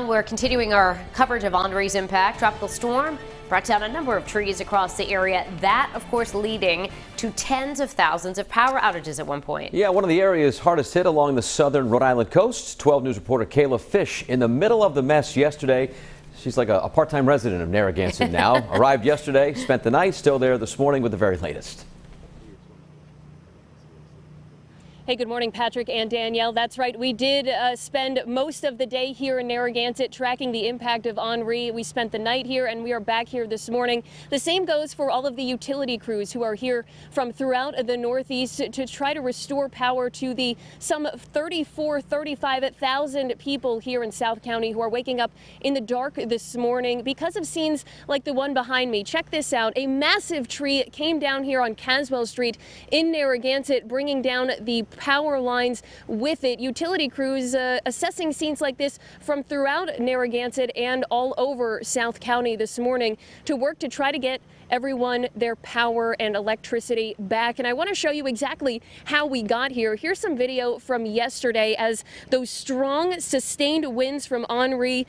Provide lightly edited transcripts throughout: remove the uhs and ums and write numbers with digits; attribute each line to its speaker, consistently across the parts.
Speaker 1: Now we're continuing our coverage of Henri'S impact. Tropical storm brought down a number of trees across the area. That, of course, leading to tens of thousands of power outages at one point.
Speaker 2: Yeah, one of the areas hardest hit along the southern Rhode Island coast. 12 News reporter KAYLA Fish in the middle of the mess yesterday. She's like a part-time resident of Narragansett now. Arrived yesterday, spent the night, still there this morning with the very latest.
Speaker 3: Hey, good morning, Patrick and Danielle. That's right. We did spend most of the day here in Narragansett tracking the impact of Henri. We spent the night here and we are back here this morning. The same goes for all of the utility crews who are here from throughout the Northeast to try to restore power to the some 35,000 people here in South County who are waking up in the dark this morning because of scenes like the one behind me. Check this out. A massive tree came down here on Caswell Street in Narragansett, bringing down the power lines with it. Utility crews assessing scenes like this from throughout Narragansett and all over South County this morning to work to try to get everyone their power and electricity back. And I want to show you exactly how we got here. Here's some video from yesterday as those strong, sustained winds from Henri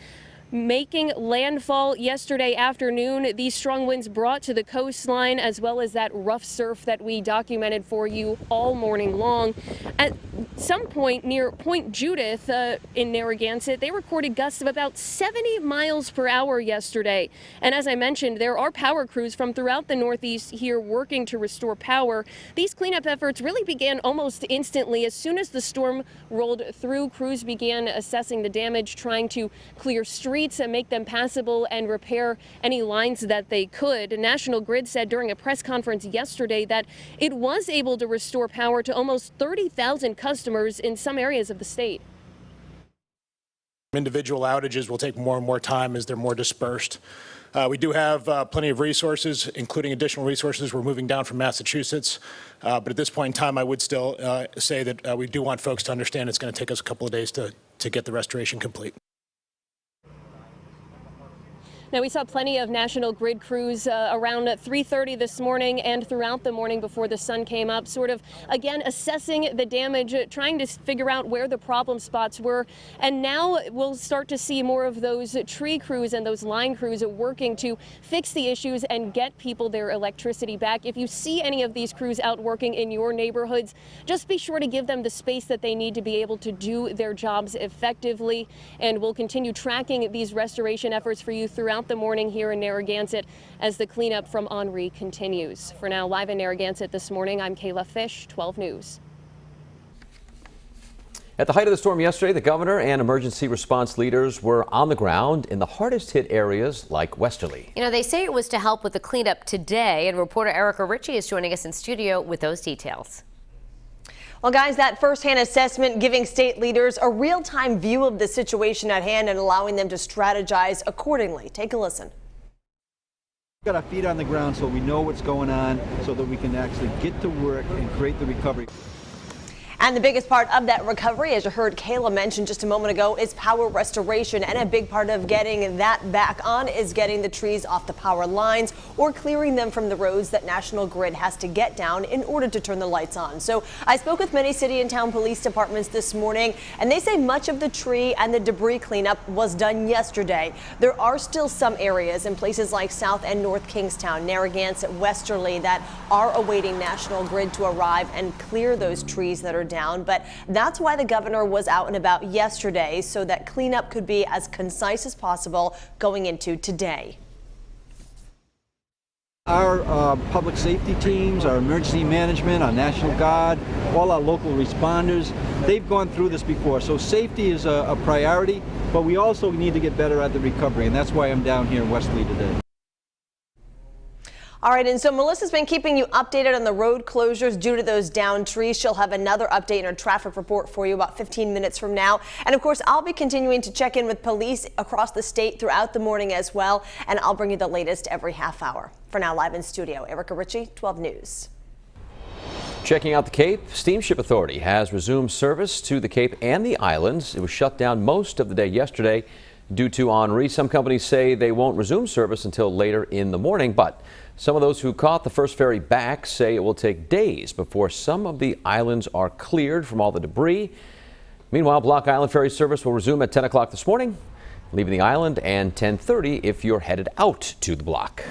Speaker 3: making landfall yesterday afternoon. These strong winds brought to the coastline, as well as that rough surf that we documented for you all morning long. At some point near Point Judith in Narragansett, they recorded gusts of about 70 miles per hour yesterday. And as I mentioned, there are power crews from throughout the Northeast here working to restore power. These cleanup efforts really began almost instantly. As soon as the storm rolled through, crews began assessing the damage, trying to clear streets and make them passable and repair any lines that they could. National Grid said during a press conference yesterday that it was able to restore power to almost 30,000 customers in some areas of the state.
Speaker 4: Individual outages will take more and more time as they're more dispersed. We do have plenty of resources, including additional resources. We're moving down from Massachusetts. But at this point in time, I would still say that we do want folks to understand it's going to take us a couple of days to get the restoration complete.
Speaker 3: Now, we saw plenty of National Grid crews around 3:30 this morning and throughout the morning before the sun came up, sort of, again, assessing the damage, trying to figure out where the problem spots were. And now we'll start to see more of those tree crews and those line crews working to fix the issues and get people their electricity back. If you see any of these crews out working in your neighborhoods, just be sure to give them the space that they need to be able to do their jobs effectively. And we'll continue tracking these restoration efforts for you throughout the morning here in Narragansett as the cleanup from Henri continues. For now, live in Narragansett this morning, I'm KAYLA Fish, 12 News.
Speaker 2: At the height of the storm yesterday, the governor and emergency response leaders were on the ground in the hardest hit areas like Westerly.
Speaker 1: You know, they say it was to help with the cleanup today, and reporter RICCI is joining us in studio with those details.
Speaker 5: Well, guys, that firsthand assessment giving state leaders a real-time view of the situation at hand and allowing them to strategize accordingly. Take a listen.
Speaker 6: We've got our feet on the ground so we know what's going on so that we can actually get to work and create the recovery.
Speaker 5: And the biggest part of that recovery, as you heard KAYLA mention just a moment ago, is power restoration. And a big part of getting that back on is getting the trees off the power lines or clearing them from the roads that National Grid has to get down in order to turn the lights on. So I spoke with many city and town police departments this morning, and they say much of the tree and the debris cleanup was done yesterday. There are still some areas in places like South and North Kingstown, Narragansett, Westerly that are awaiting National Grid to arrive and clear those trees that are down, but that's why the governor was out and about yesterday so that cleanup could be as concise as possible going into today.
Speaker 6: Our public safety teams, our emergency management, our National Guard, all our local responders, they've gone through this before. So safety is a priority, but we also need to get better at the recovery, and that's why I'm down here in Westerly today.
Speaker 5: All right, and so Melissa's been keeping you updated on the road closures due to those downed trees. She'll have another update in her traffic report for you about 15 minutes from now. And of course, I'll be continuing to check in with police across the state throughout the morning as well, and I'll bring you the latest every half hour. For now, live in studio, RICCI, 12 News.
Speaker 2: Checking out the Cape, Steamship Authority has resumed service to the Cape and the islands. It was shut down most of the day yesterday due to Henri. Some companies say they won't resume service until later in the morning, but some of those who caught the first ferry back say it will take days before some of the islands are cleared from all the debris. Meanwhile, Block Island ferry service will resume at 10 o'clock this morning. leaving the island, and 10:30 if you're headed out to the block.